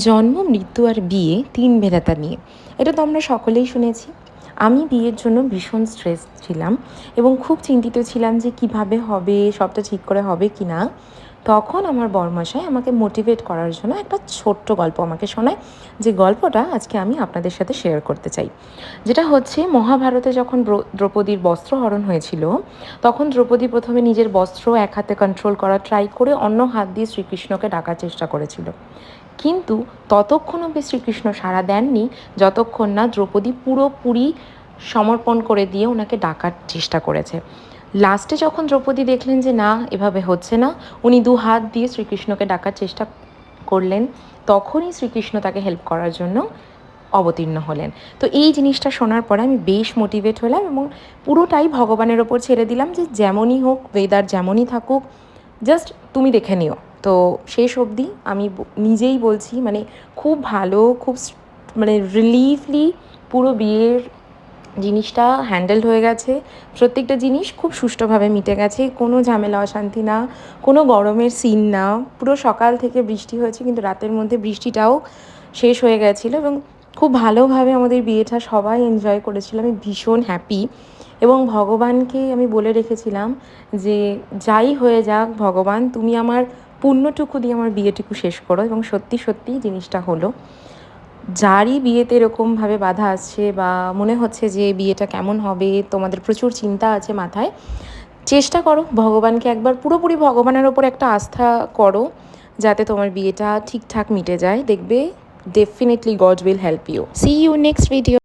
জন্ম, মৃত্যু আর বিয়ে ৩ ভেদাতা নিয়ে। এটা তো আমরা সকলেই শুনেছি। আমি বিয়ের জন্য ভীষণ স্ট্রেস ছিলাম এবং খুব চিন্তিত ছিলাম যে কীভাবে হবে, সবটা ঠিক করে হবে কি না। তখন আমার বরমশাই আমাকে মোটিভেট করার জন্য একটা ছোট্ট গল্প আমাকে শোনায়, যে গল্পটা আজকে আমি আপনাদের সাথে শেয়ার করতে চাই। যেটা হচ্ছে, মহাভারতে যখন দ্রৌপদীর বস্ত্রহরণ হয়েছিল, তখন দ্রৌপদী প্রথমে নিজের বস্ত্র এক হাতে কন্ট্রোল করা ট্রাই করে অন্য হাত দিয়ে শ্রীকৃষ্ণকে ডাকার চেষ্টা করেছিল। কিন্তু ততক্ষণ অবধি শ্রীকৃষ্ণ সাড়া দেননি, যতক্ষণ না দ্রৌপদী পুরোপুরি সমর্পণ করে দিয়ে ওনাকে ডাকার চেষ্টা করেছে। লাস্টে যখন দ্রৌপদী দেখলেন যে না, এভাবে হচ্ছে না, উনি 2 হাত দিয়ে শ্রীকৃষ্ণকে ডাকার চেষ্টা করলেন, তখনই শ্রীকৃষ্ণ তাকে হেল্প করার জন্য অবতীর্ণ হলেন। তো এই জিনিসটা শোনার পরে আমি বেশ মোটিভেট হলাম এবং পুরোটাই ভগবানের ওপর ছেড়ে দিলাম, যে যেমনই হোক, ওয়েদার যেমনই থাকুক, জাস্ট তুমি দেখে নিও। তো শেষ অবধি আমি নিজেই বলছি, মানে খুব ভালো, খুব মানে রিলিফলি পুরো বিয়ের জিনিসটা হ্যান্ডেলড হয়ে গেছে। প্রত্যেকটা জিনিস খুব সুষ্ঠুভাবে মিটে গেছে, কোনো ঝামেলা অশান্তি না, কোনো গরমের সিন না। পুরো সকাল থেকে বৃষ্টি হয়েছে, কিন্তু রাতের মধ্যে বৃষ্টিটাও শেষ হয়ে গেছিলো এবং খুব ভালোভাবে আমাদের বিয়েটা সবাই এনজয় করেছিল। আমি ভীষণ হ্যাপি এবং ভগবানকে আমি বলে রেখেছিলাম যে যাই হয়ে যাক ভগবান, তুমি আমার পুণ্যটুকু দিয়ে আমার বিয়েটুকু শেষ করো। এবং সত্যি সত্যি জিনিসটা হলো। যারই বিয়েতে এরকমভাবে বাধা আসছে বা মনে হচ্ছে যে বিয়েটা কেমন হবে, তোমাদের প্রচুর চিন্তা আছে মাথায়, চেষ্টা করো ভগবানকে একবার পুরোপুরি ভগবানের ওপর একটা আস্থা করো, যাতে তোমার বিয়েটা ঠিকঠাক মিটে যায়। দেখবে definitely God will help you. See you next video.